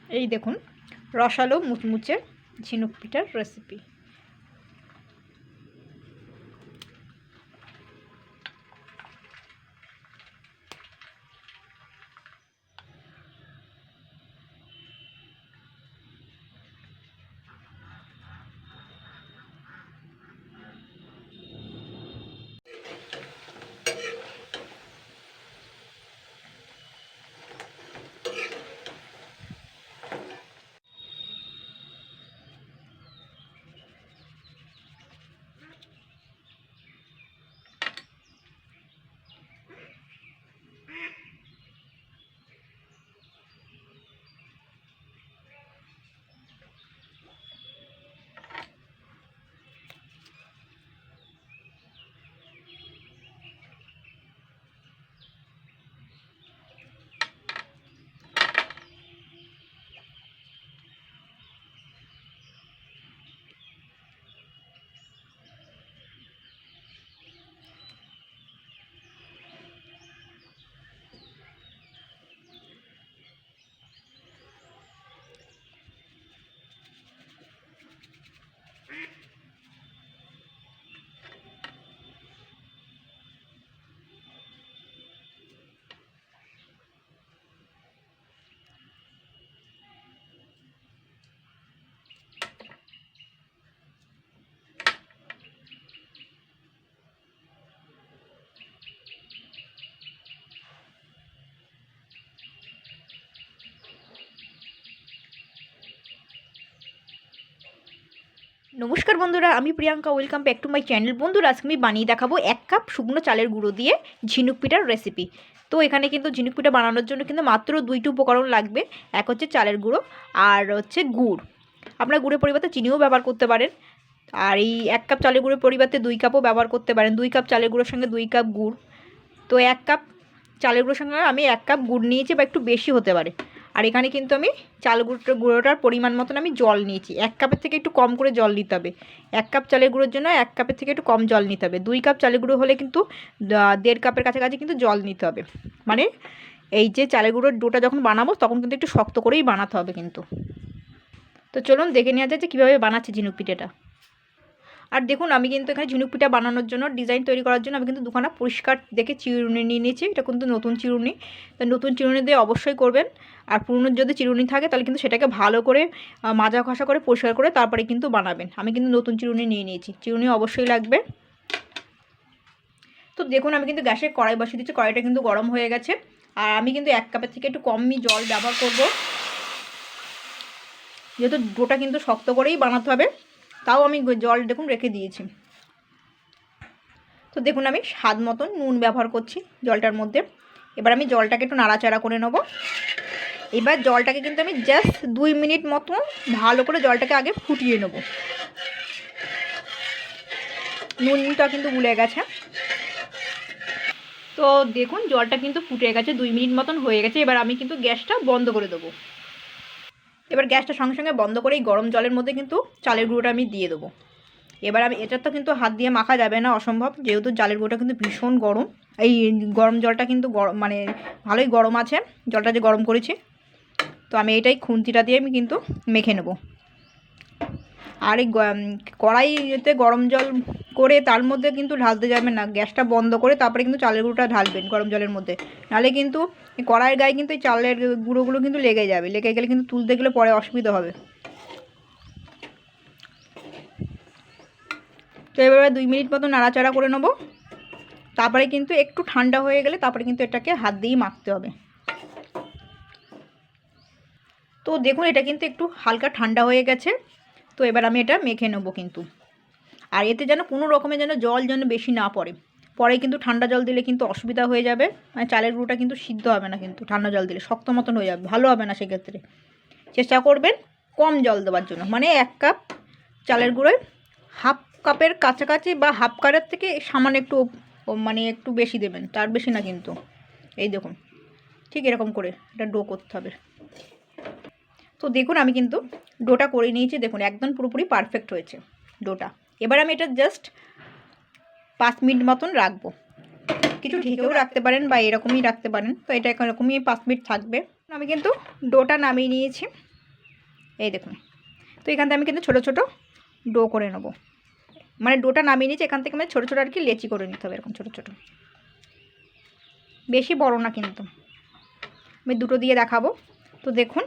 এই দেখুন রসালো মুচমুচে ঝিনুক পিঠার রেসিপি। নমস্কার বন্ধুরা, আমি Priyanka. Welcome back to my channel. বন্ধুরা, আজকে আমি বানিয়ে দেখাবো 1 কাপ শুকনো চালের গুঁড়ো দিয়ে ঝিনুক পিঠার রেসিপি। তো এখানে কিন্তু ঝিনুক পিঠা বানানোর জন্য কিন্তু মাত্র 2টি উপকরণ লাগবে। এক হচ্ছে চালের গুঁড়ো আর হচ্ছে গুড়। আপনারা গুড়ের পরিবর্তে চিনিও ব্যবহার করতে পারেন। আর এই 1 কাপ চালের গুঁড়োর পরিবর্তে 2 কাপও ব্যবহার করতে পারেন। 2 কাপ চালের গুঁড়োর সঙ্গে 2 কাপ গুড়। তো 1 কাপ চালের গুঁড়োর সঙ্গে আমি 1 কাপ গুড় নিয়েছি, বা একটু বেশি হতে পারে। আর এখানে কিন্তু আমি চাল গুঁড়োটার পরিমাণ মতন আমি জল নিয়েছি। 1 কাপের থেকে একটু কম করে জল নিতে হবে। 1 কাপ চালের গুঁড়োর জন্য 1 কাপের থেকে একটু কম জল নিতে হবে। 2 কাপ চালের গুঁড়ো হলে কিন্তু 1.5 কাপের কাছাকাছি কিন্তু জল নিতে হবে। মানে এই যে চালের গুঁড়োর ডোটা যখন বানাবো তখন কিন্তু একটু শক্ত করেই বানাতে হবে কিন্তু। তো চলুন দেখে নেওয়া যায় যে কীভাবে বানাচ্ছি ঝিনুক পিঠাটা। আর দেখুন, আমি কিন্তু এখানে ঝিনুক পিঠা বানানোর জন্য, ডিজাইন তৈরি করার জন্য আমি কিন্তু দুখানা পরিষ্কার দেখে চিরুনি নিয়ে নিয়েছি। এটা কিন্তু নতুন চিরুনি। তো নতুন চিরুনি দিয়ে অবশ্যই করবেন। আর পুরনো যদি চিরুনি থাকে তাহলে কিন্তু সেটাকে ভালো করে মাজা ঘষা করে পরিষ্কার করে তারপরে কিন্তু বানাবেন। আমি কিন্তু নতুন চিরুনি নিয়ে নিয়েছি। চিরুনি অবশ্যই লাগবে। তো দেখুন, আমি কিন্তু গ্যাসে কড়াই বসিয়ে দিচ্ছি। কড়াইটা কিন্তু গরম হয়ে গেছে। আর আমি কিন্তু 1 কাপের থেকে একটু কমই জল ব্যবহার করব, যেহেতু ডোটা কিন্তু শক্ত করেই বানাতে হবে। তাও আমি জল দেখুন রেখে দিয়েছি। তো দেখুন, আমি স্বাদ মতন নুন ব্যবহার করছি জলটার মধ্যে। এবার আমি জলটাকে একটু নাড়াচাড়া করে নেব। এবার জলটাকে কিন্তু আমি জাস্ট 2 মিনিট মতো ভালো করে জলটাকে আগে ফুটিয়ে নেব। নুনটা কিন্তু গুলে গেছে। তো দেখুন, জলটা কিন্তু ফুটে গেছে, 2 মিনিট মতন হয়ে গেছে। এবার আমি কিন্তু গ্যাসটা বন্ধ করে দেবো। এবার গ্যাসটা সঙ্গে সঙ্গে বন্ধ করে এই গরম জলের মধ্যে কিন্তু চালের গুঁড়োটা আমি দিয়ে দেবো। এবার আমি এটা তো কিন্তু হাত দিয়ে মাখা যাবে না, অসম্ভব, যেহেতু চালের গুঁড়োটা কিন্তু ভীষণ গরম। এই গরম জলটা কিন্তু গরম, মানে ভালোই গরম আছে জলটা যে গরম করেছি। তো আমি এটাই খুন্তিটা দিয়ে আমি কিন্তু মেখে নেব। আর এই কড়াইতে গরম জল করে তার মধ্যে কিন্তু ঢালতে যাবেন না। গ্যাসটা বন্ধ করে তারপরে কিন্তু চালের গুঁড়োটা ঢালবেন গরম জলের মধ্যে। নাহলে কিন্তু কড়াইয়ের গায়ে কিন্তু এই চালের গুঁড়োগুলো কিন্তু লেগে যাবে। লেগে গেলে কিন্তু তুলতে গেলে পরে অসুবিধা হবে। তো এবারে 2 মিনিট মতো নাড়াচাড়া করে নেব। তারপরে কিন্তু একটু ঠান্ডা হয়ে গেলে তারপরে কিন্তু এটাকে হাত দিয়েই মাখতে হবে। তো দেখুন, এটা কিন্তু একটু হালকা ঠান্ডা হয়ে গেছে। তো এবার আমি এটা মেখে নেবো কিন্তু। আর এতে যেন কোনো রকমের যেন জল যেন বেশি না পড়ে। পরে কিন্তু ঠান্ডা জল দিলে কিন্তু অসুবিধা হয়ে যাবে। মানে চালের গুঁড়োটা কিন্তু সিদ্ধ হবে না, কিন্তু ঠান্ডা জল দিলে শক্ত মতন হয়ে যাবে, ভালো হবে না। সেক্ষেত্রে চেষ্টা করবেন কম জল দেওয়ার জন্য। মানে 1 কাপ চালের গুঁড়োয় হাফ কাপের কাছাকাছি বা হাফ কাপের থেকে সামান্য একটু, মানে একটু বেশি দেবেন, তার বেশি না কিন্তু। এই দেখুন, ঠিক এরকম করে এটা ডো করতে হবে। তো দেখুন, আমি কিন্তু ডোটা করে নিয়েছি। দেখুন একদম পুরোপুরি পারফেক্ট হয়েছে ডোটা। এবার আমি এটা জাস্ট 5 মিনিট মতন রাখবো। কিছু ঢেকেও রাখতে পারেন বা এরকমই রাখতে পারেন। তো এটা এরকমই 5 মিনিট থাকবে। আমি কিন্তু ডোটা নামিয়ে নিয়েছি। এই দেখুন। তো এখান থেকে আমি কিন্তু ছোটো ছোটো ডো করে নেবো, মানে ডোটা নামিয়ে নিচ্ছি এখান থেকে, মানে ছোটো ছোটো আর কি লেচি করে নিতে হবে এরকম ছোটো ছোটো, বেশি বড় না কিন্তু। আমি দুটো দিয়ে দেখাবো। তো দেখুন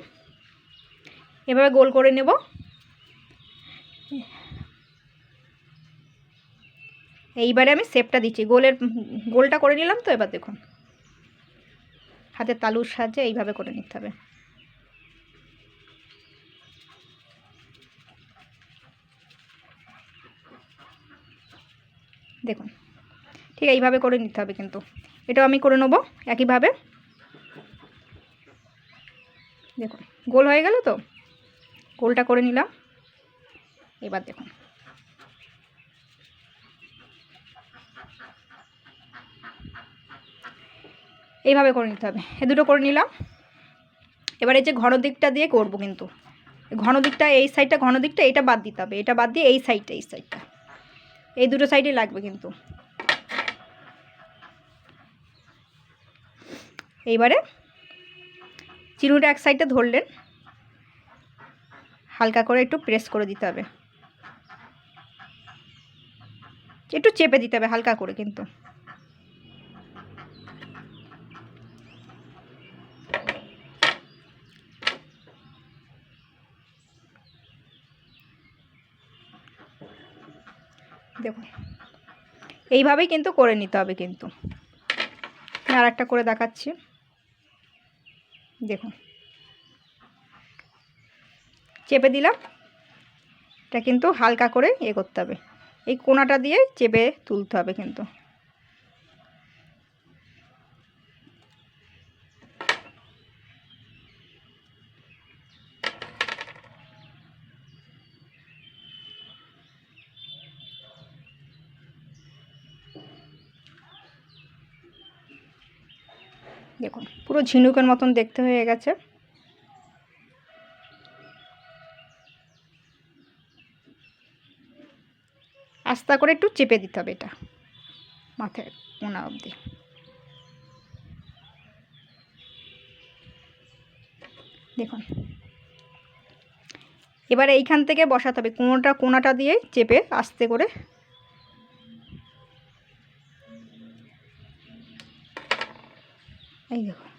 এভাবে গোল করে নেব। এইবারে আমি শেপটা দিচ্ছি, গোলটা করে নিলাম। তো এবার দেখুন হাতের তালুর সাহায্যে এইভাবে করে নিতে হবে। দেখুন ঠিক এইভাবে করে নিতে হবে কিন্তু। এটাও আমি করে নেব একইভাবে। দেখুন গোল হয়ে গেল। তো গোলটা করে নিলাম। এবার দেখুন এইভাবে করে নিতে হবে। এ দুটো করে নিলাম। এবার এই যে ঘন দিকটা দিয়ে করব কিন্তু, ঘন দিকটা এই সাইডটা, ঘন দিকটা এটা বাদ দিতে হবে, এটা বাদ দিয়ে এই সাইডটা এই দুটো সাইডে লাগবে কিন্তু। এইবারে চিরুটা এক সাইডে ধরলেন, হালকা করে একটু প্রেস করে দিতে হবে, একটু চেপে দিতে হবে হালকা করে কিন্তু। দেখুন এইভাবেই কিন্তু করে নিতে হবে কিন্তু। আর একটা করে দেখাচ্ছি। দেখুন চেপে দিলাম, এটা কিন্তু হালকা করে করতে হবে, এই কোণাটা দিয়ে চেপে তুলতে হবে কিন্তু। দেখুন পুরো ঝিনুকের মতন দেখতে হয়ে গেছে। আস্তে করে একটু চেপে দিতে হবে এটা মাথায় কোণা অবধি। দেখুন এবারে এইখান থেকে বসাতে হবে, কোণাটা দিয়ে চেপে আস্তে করে। এই দেখুন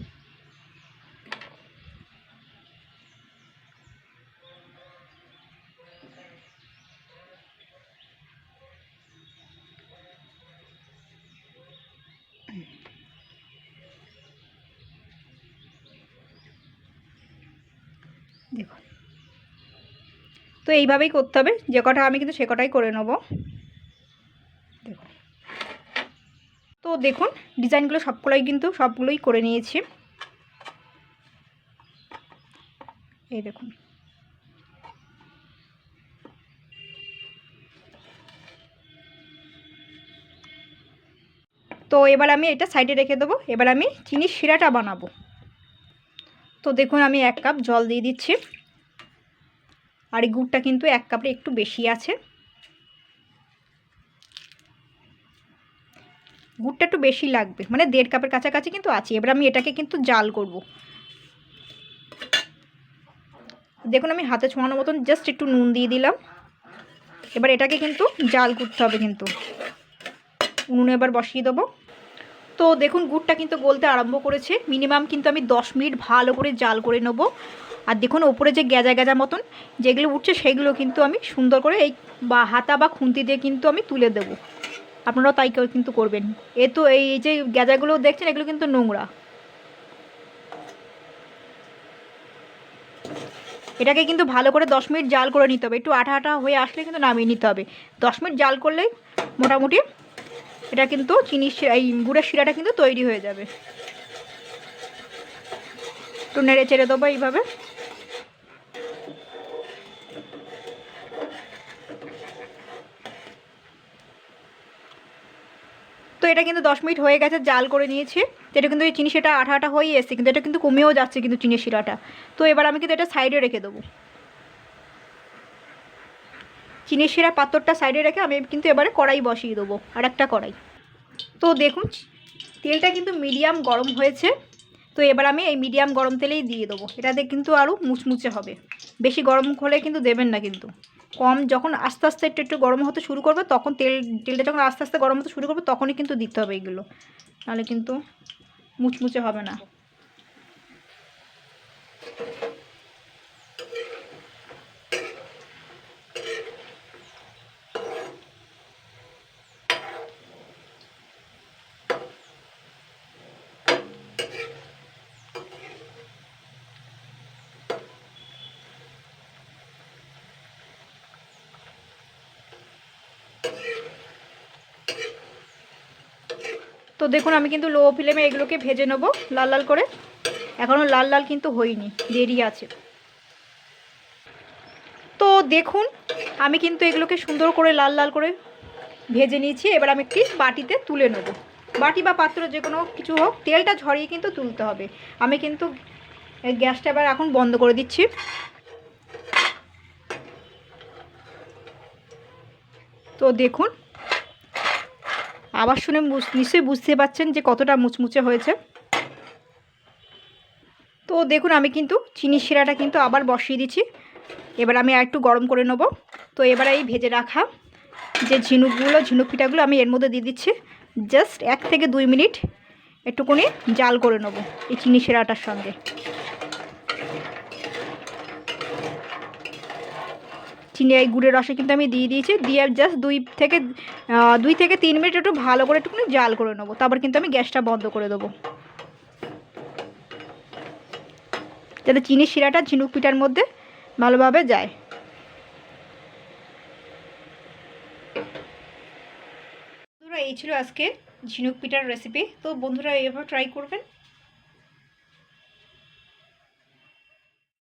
দেখুন। তো এইভাবেই করতে হবে, যে কটা আমি কিন্তু সে কটাই করে নেব। দেখুন তো দেখুন ডিজাইনগুলো সবগুলোই করে নিয়েছি। এই দেখুন তো এবার আমি এটা সাইডে রেখে দেবো। এবার আমি চিনির শিরাটা বানাবো। তো দেখুন আমি 1 কাপ জল দিয়ে দিচ্ছি, আর এই গুড়টা কিন্তু 1 কাপের একটু বেশি আছে। গুড়টা একটু বেশি লাগবে, মানে 1.5 কাপের কাছাকাছি কিন্তু আছে। এবার আমি এটাকে কিন্তু জাল করব। দেখুন আমি হাতে ছোঁয়ানোর মতন জাস্ট একটু নুন দিয়ে দিলাম। এবার এটাকে কিন্তু জাল করতে হবে কিন্তু। উনুনে এবার বসিয়ে দেবো। তো দেখুন গুড়টা কিন্তু গলতে আরম্ভ করেছে। মিনিমাম কিন্তু আমি 10 মিনিট ভালো করে জাল করে নেব। আর দেখুন ওপরে যে গেজা মতন যেগুলো উঠছে সেগুলো কিন্তু আমি সুন্দর করে এই হাতা বা খুন্তি দিয়ে কিন্তু আমি তুলে দেবো। আপনারাও তাই কিন্তু করবেন। তো এই যে গেজাগুলো দেখছেন এগুলো কিন্তু নোংরা। এটাকে কিন্তু ভালো করে 10 মিনিট জাল করে নিতে হবে। একটু আঠা আঠা হয়ে আসলে কিন্তু নামিয়ে নিতে হবে। 10 মিনিট জাল করলেই মোটামুটি এটা কিন্তু এই গুড়ের শিরাটা কিন্তু তৈরি হয়ে যাবে। একটু নেড়ে চেড়ে দেবো এইভাবে। তো এটা কিন্তু 10 মিনিট হয়ে গেছে, জাল করে নিয়েছি। তো এটা কিন্তু এই চিনি শিরাটা আঠা আঠা হয়ে এসছে, কিন্তু এটা কিন্তু কমেও যাচ্ছে কিন্তু চিনির শিরাটা। তো এবার আমি কিন্তু এটা সাইডে রেখে দেবো। চিনির শিরা পাত্রটা সাইডে রেখে আমি কিন্তু এবারে কড়াই বসিয়ে দেবো, আর একটা কড়াই। তো দেখুন তেলটা কিন্তু মিডিয়াম গরম হয়েছে। তো এবার আমি এই মিডিয়াম গরম তেলেই দিয়ে দেবো, এটাতে কিন্তু আরও মুচমুচে হবে। বেশি গরম হলে কিন্তু দেবেন না, কিন্তু কম, যখন আস্তে আস্তে একটু একটু গরম হতে শুরু করবে তখন তেলটা যখন আস্তে আস্তে গরম হতে শুরু করবে তখনই কিন্তু দিতে হবে এগুলো, নাহলে কিন্তু মুচমুচে হবে না। তো দেখুন আমি কিন্তু লো ফ্লেমে এগুলোকে ভেজে নেব লাল লাল করে। এখনও লাল লাল কিন্তু হয়নি, দেরি আছে। তো দেখুন আমি কিন্তু এগুলোকে সুন্দর করে লাল লাল করে ভেজে নিয়েছি। এবার আমি একটি বাটিতে তুলে নেব, বাটি বা পাত্র যে কোনো কিছু হোক, তেলটা ঝরিয়ে কিন্তু তুলতে হবে। আমি কিন্তু গ্যাসটা এবার এখন বন্ধ করে দিচ্ছি। তো দেখুন আবার শুনে নিশ্চয়ই বুঝতে পারছেন যে কতটা মুচমুচে হয়েছে। তো দেখুন আমি কিন্তু চিনির শিরাটা কিন্তু আবার বসিয়ে দিচ্ছি। এবার আমি আর একটু গরম করে নেব। তো এবার এই ভেজে রাখা যে ঝিনুক পিঠাগুলো আমি এর মধ্যে দিয়ে দিচ্ছি। জাস্ট 1 থেকে 2 মিনিট একটুখানি জাল করে নেব এই চিনি শিরাটার সঙ্গে। চিনি এই গুড়ের রসে কিন্তু আমি দিয়ে দিয়েছি, দিয়ে জাস্ট 2 থেকে 3 মিনিট একটু ভালো করে একটুখানি জাল করে নেবো। তারপর কিন্তু আমি গ্যাসটা বন্ধ করে দেবো, যাতে চিনির শিরাটা ঝিনুক পিঠার মধ্যে ভালোভাবে যায়। বন্ধুরা এই ছিল আজকে ঝিনুক পিঠার রেসিপি। তো বন্ধুরা এইভাবে ট্রাই করবেন।